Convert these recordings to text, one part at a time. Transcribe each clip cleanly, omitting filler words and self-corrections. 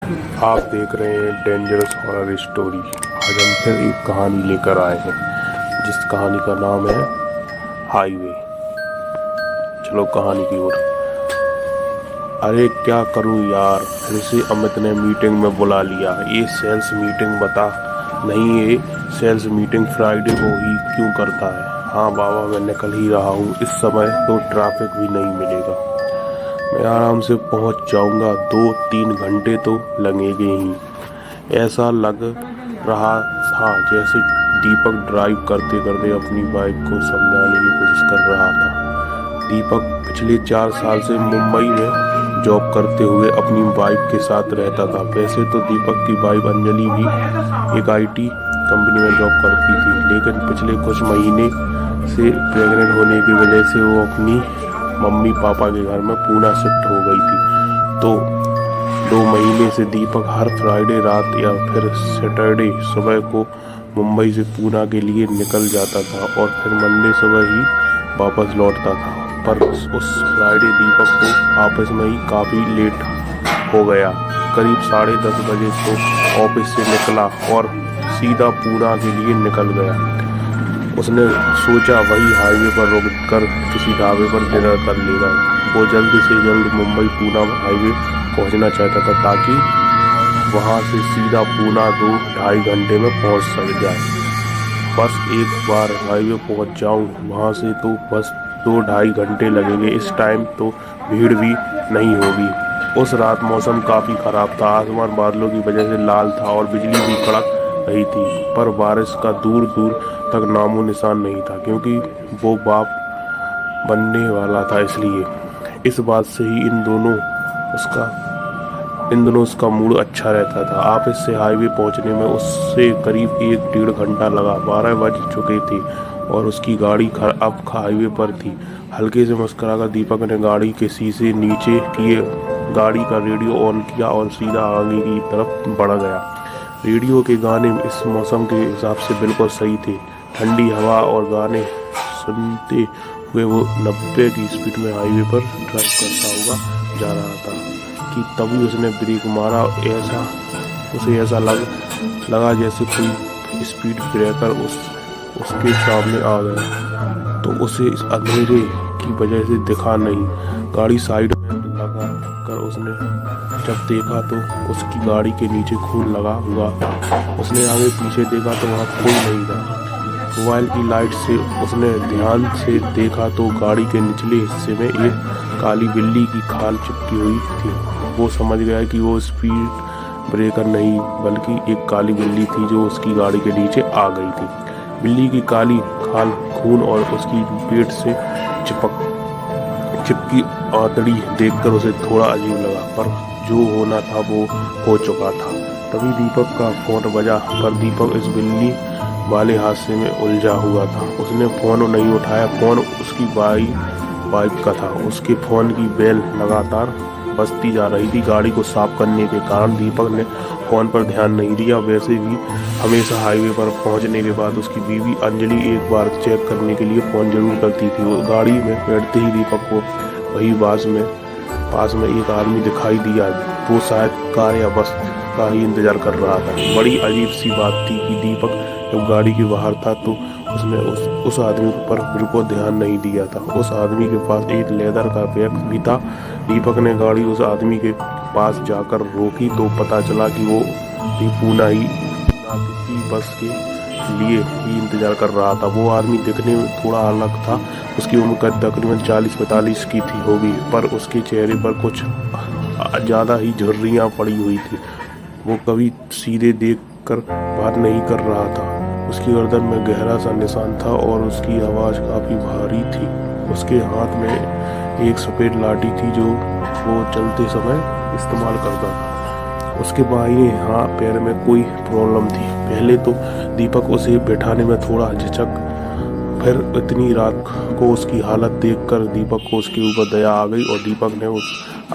आप देख रहे हैं डेंजरस हॉरर स्टोरी। आज हम फिर एक कहानी लेकर आए हैं जिस कहानी का नाम है हाईवे। चलो कहानी की ओर। अरे क्या करूं यार, फिर से अमित ने मीटिंग में बुला लिया। ये सेल्स मीटिंग बता नहीं, ये सेल्स मीटिंग फ्राइडे को ही क्यों करता है। हाँ बाबा, मैं निकल ही रहा हूँ, इस समय तो ट्रैफिक भी नहीं मिलेगा, मैं आराम से पहुंच जाऊंगा। 2-3 घंटे तो लगेंगे ही। ऐसा लग रहा था जैसे दीपक ड्राइव करते करते अपनी बाइक को समझाने की कोशिश कर रहा था। दीपक पिछले 4 साल से मुंबई में जॉब करते हुए अपनी वाइफ के साथ रहता था। वैसे तो दीपक की वाइफ अंजलि भी एक IT कंपनी में जॉब करती थी, लेकिन पिछले कुछ महीने से प्रेग्नेंट होने की वजह से वो अपनी मम्मी पापा के घर में पूना शिफ्ट हो गई थी। तो 2 महीने से दीपक हर फ्राइडे रात या फिर सैटरडे सुबह को मुंबई से पूना के लिए निकल जाता था और फिर मंडे सुबह ही वापस लौटता था। पर उस फ्राइडे दीपक को ऑफिस में ही काफ़ी लेट हो गया। करीब 10:30 बजे तो ऑफिस से निकला और सीधा पूना के लिए निकल गया। उसने सोचा वही हाईवे पर रुक कर किसी ढाबे पर डिनर कर लेगा। वो जल्द से जल्द मुंबई पूना हाईवे पहुंचना चाहता था ताकि वहां से सीधा पूना 2-2.5 घंटे में पहुंच सक जाए। बस एक बार हाईवे पहुंच जाऊं, वहां से तो बस 2-2.5 घंटे लगेंगे। इस टाइम तो भीड़ भी नहीं होगी। उस रात मौसम काफ़ी ख़राब था, आसमान बादलों की वजह से लाल था और बिजली भी कड़क रही थी, पर बारिश का दूर दूर तक नामो निशान नहीं था, क्योंकि वो बाप बनने वाला था। इसलिए इस बात से ही इन दोनों उसका मूड अच्छा रहता था। ऑफिस से हाईवे पहुंचने में उससे करीब 1-1.5 घंटा लगा। 12 बज चुके थे और उसकी गाड़ी अब हाईवे पर थी। हल्के से मुस्कुराकर दीपक ने गाड़ी के शीशे नीचे किए, गाड़ी का रेडियो ऑन किया और सीधा आगे की तरफ बढ़ गया। रेडियो के गाने इस मौसम के हिसाब से बिल्कुल सही थे। ठंडी हवा और गाने सुनते हुए वो 90 की स्पीड में हाईवे पर ड्राइव करता हुआ जा रहा था कि तभी उसने ब्रेक मारा। उसे ऐसा लगा जैसे कोई स्पीड ब्रेकर उसके सामने आ गया, तो उसे इस अंधेरे की वजह से दिखा नहीं। गाड़ी साइड में लगा कर उसने जब देखा तो उसकी गाड़ी के नीचे खून लगा हुआ था। उसने आगे पीछे देखा तो वहाँ कोई नहीं था। मोबाइल की लाइट से उसने ध्यान से देखा तो गाड़ी के निचले हिस्से में एक काली बिल्ली की खाल चिपकी हुई थी। वो समझ गया कि वो स्पीड ब्रेकर नहीं बल्कि एक काली बिल्ली थी जो उसकी गाड़ी के नीचे आ गई थी। बिल्ली की काली खाल, खून और उसकी पेट से चिपकी आंतड़ी देखकर उसे थोड़ा अजीब लगा, पर जो होना था वो हो चुका था। तभी दीपक का फोन बजा, पर दीपक इस बिल्ली वाले हादसे में उलझा हुआ था। उसने फोन नहीं उठाया। फोन उसकी वाइफ का था। उसके फोन की बेल लगातार बजती जा रही थी। गाड़ी को साफ करने के कारण दीपक ने फोन पर ध्यान नहीं दिया। वैसे भी हमेशा हाईवे पर पहुंचने के बाद उसकी बीवी अंजलि एक बार चेक करने के लिए फोन जरूर करती थी। वो गाड़ी में बैठते ही दीपक को वही पास में एक आदमी दिखाई दिया। वो शायद कार या बस का ही इंतजार कर रहा था। बड़ी अजीब सी बात थी कि दीपक जब गाड़ी के बाहर था तो उसने उस आदमी पर बिल्कुल ध्यान नहीं दिया था। उस आदमी के पास एक लेदर का बैग भी था। दीपक ने गाड़ी उस आदमी के पास जाकर रोकी तो पता चला कि वो भी पूना की बस के लिए ही इंतजार कर रहा था। वो आदमी दिखने में थोड़ा अलग था। उसकी उम्र तकरीबन 40-45 की थी होगी, पर उसके चेहरे पर कुछ ज़्यादा ही झुर्रियाँ पड़ी हुई थी। वो कभी सीधे देख कर बात नहीं कर रहा था। उसकी गर्दन में गहरा सा निशान था और उसकी आवाज़ काफ़ी भारी थी। उसके हाथ में एक सफ़ेद लाठी थी जो वो चलते समय इस्तेमाल करता था। उसके बाएं पैर में कोई प्रॉब्लम थी। पहले तो दीपक उसे बैठाने में थोड़ा झिझक, फिर इतनी रात को उसकी हालत देखकर दीपक को उसके ऊपर दया आ गई और दीपक ने उस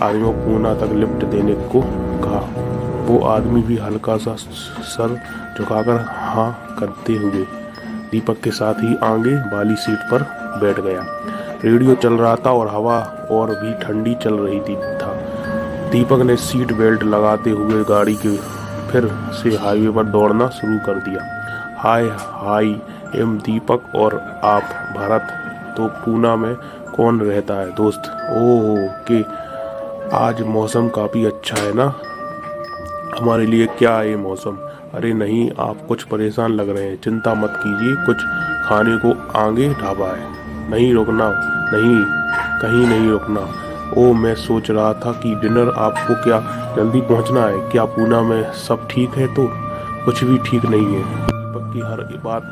आदमी को पूना तक लिफ्ट देने को कहा। वो आदमी भी हल्का सा सर झुकाकर हाँ करते हुए दीपक के साथ ही आगे वाली सीट पर बैठ गया। रेडियो चल रहा था और हवा और भी ठंडी चल रही थी। दीपक ने सीट बेल्ट लगाते हुए गाड़ी के फिर से हाईवे पर दौड़ना शुरू कर दिया। हाय हाय एम दीपक और आप भरत, तो पूना में कौन रहता है दोस्त? ओह के आज मौसम काफ़ी अच्छा है ना? हमारे लिए क्या है ये मौसम? अरे नहीं, आप कुछ परेशान लग रहे हैं। चिंता मत कीजिए, कुछ खाने को आगे ढाबा है। नहीं रुकना, नहीं कहीं नहीं रुकना। ओ मैं सोच रहा था कि डिनर आपको क्या जल्दी पहुंचना है क्या? पूना में सब ठीक है? तो कुछ भी ठीक नहीं है। दीपक की हर बात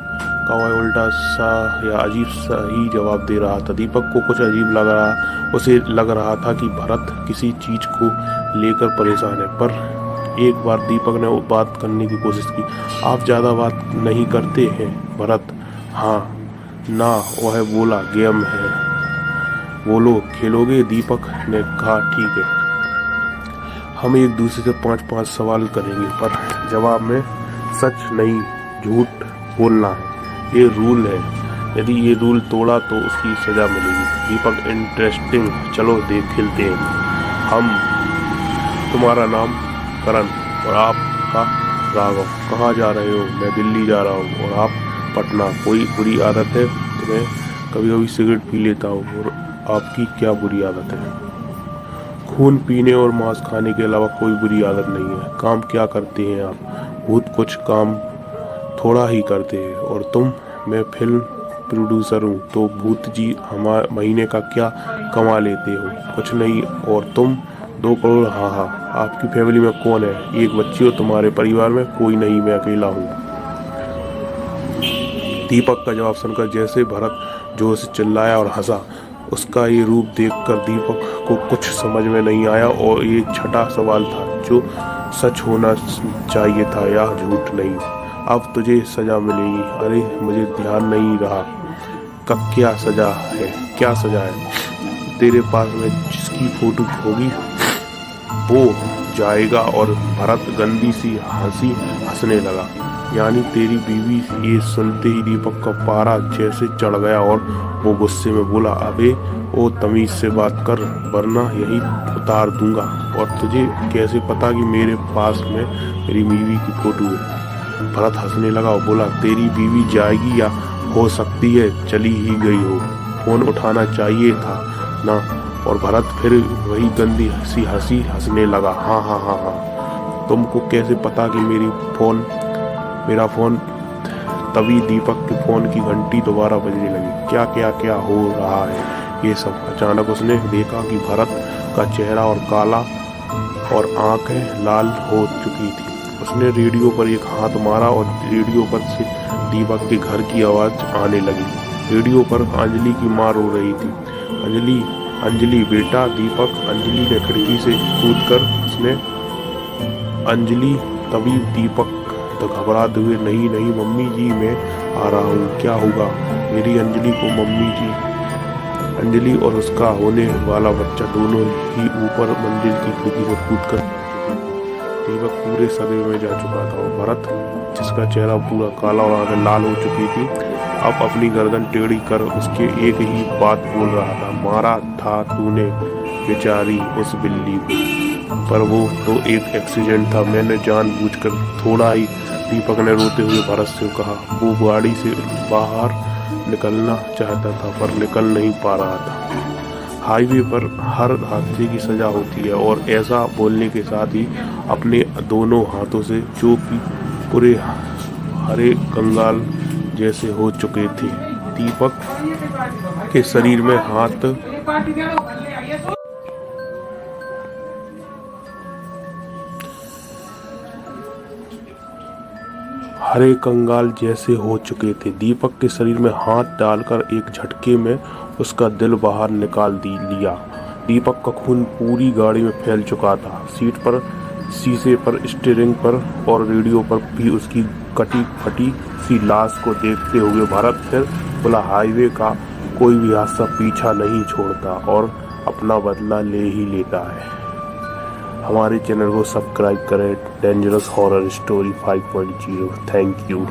का वह उल्टा सा या अजीब सा ही जवाब दे रहा था। दीपक को कुछ अजीब लग रहा, उसे लग रहा था कि भरत किसी चीज को लेकर परेशान है। पर एक बार दीपक ने बात करने की कोशिश की। आप ज़्यादा बात नहीं करते हैं भरत? हाँ ना, वह बोला गेम है, बोलो खेलोगे? दीपक ने कहा ठीक है, हम एक दूसरे से 5-5 सवाल करेंगे, पर जवाब में सच नहीं झूठ बोलना है। ये रूल है, यदि ये रूल तोड़ा तो उसकी सजा मिलेगी। दीपक इंटरेस्टिंग, चलो देख खेलते हैं। हम, तुम्हारा नाम करण और आपका राघव। कहाँ जा रहे हो? मैं दिल्ली जा रहा हूँ। और आप? पटना। कोई बुरी आदत है तुम्हें? कभी कभी सिगरेट पी लेता हूँ। और आपकी क्या बुरी आदत है? खून पीने और मांस खाने के अलावा कोई बुरी आदत नहीं है। काम क्या करते हैं आप? बहुत कुछ काम थोड़ा ही करते हैं। और तुम? मैं फिल्म प्रोड्यूसर हूँ। तो भूत जी हमारे महीने का क्या कमा लेते हो? कुछ नहीं। और तुम? 2 करोड़। हाँ हाँ। आपकी फैमिली में कौन है? एक बच्ची हो। तुम्हारे परिवार में? कोई नहीं, मैं अकेला हूँ। दीपक का जवाब सुनकर जैसे भरत जोर से चिल्लाया और हंसा। उसका ये रूप देखकर दीपक को कुछ समझ में नहीं आया और ये छठा सवाल था जो सच होना चाहिए था या झूठ नहीं। अब तुझे सजा मिलेगी। अरे मुझे ध्यान नहीं रहा। कब क्या सजा है? क्या सजा है? तेरे पास में जिसकी फोटो होगी वो जाएगा। और भरत गंदी सी हंसी हंसने लगा। यानी तेरी बीवी? ये सुनते ही दीपक का पारा जैसे चढ़ गया और वो गुस्से में बोला, अबे ओ तमीज से बात कर वरना यही उतार दूंगा। और तुझे कैसे पता कि मेरे पास में मेरी बीवी की फोटो है? भरत हंसने लगा और बोला, तेरी बीवी जाएगी या हो सकती है चली ही गई हो। फोन उठाना चाहिए था ना। और भरत फिर वही गंदी हंसी हंसने लगा। हाँ हाँ हाँ हाँ। तुमको कैसे पता कि मेरा फोन? तभी दीपक के फोन की घंटी दोबारा बजने लगी। क्या क्या क्या हो रहा है ये सब? अचानक उसने देखा कि भरत का चेहरा और काला और आंखें लाल हो चुकी थी। उसने रेडियो पर एक हाथ मारा और रेडियो पर से दीपक के घर की आवाज आने लगी। रेडियो पर अंजलि की मां रो रही थी। अंजलि अंजलि बेटा। दीपक अंजलि ने खिड़की से कूदकर उसने अंजलि। तभी दीपक तो घबराते हुए, नहीं नहीं मम्मी जी मैं आ रहा हूँ। क्या होगा? मेरी अंजलि को मम्मी जी। अंजलि और उसका होने वाला बच्चा दोनों ही ऊपर मंजिल की खिड़की से कूदकर दीपक पूरे सदमे में जा चुका था। और भरत जिसका चेहरा पूरा काला और आंखें लाल हो चुकी थी अब अपनी गर्दन टेढ़ी कर उसके एक ही बात बोल रहा था, मारा था तूने बेचारी उस बिल्ली को, पर वो तो एक एक्सीडेंट था, मैंने जानबूझकर थोड़ा ही। दीपक ने रोते हुए भरत से कहा। वो गाड़ी से बाहर निकलना चाहता था पर निकल नहीं पा रहा था। हाईवे पर हर हादसे की सजा होती है और ऐसा बोलने के साथ ही अपने दोनों हाथों से जो कि पूरे हरे कंगाल जैसे हो चुके थे। दीपक के शरीर में हाथ हरे कंगाल जैसे हो चुके थे। दीपक के शरीर में हाथ डालकर एक झटके में उसका दिल बाहर निकाल लिया। दीपक का खून पूरी गाड़ी में फैल चुका था। सीट पर, शीशे पर, स्टीयरिंग पर और रेडियो पर भी उसकी कटी फटी सी लाश को देखते हुए भरत फिर बोला, हाईवे का कोई भी हादसा पीछा नहीं छोड़ता और अपना बदला ले ही लेता है। हमारे चैनल को सब्सक्राइब करें। Dangerous horror story 5.0। Thank you.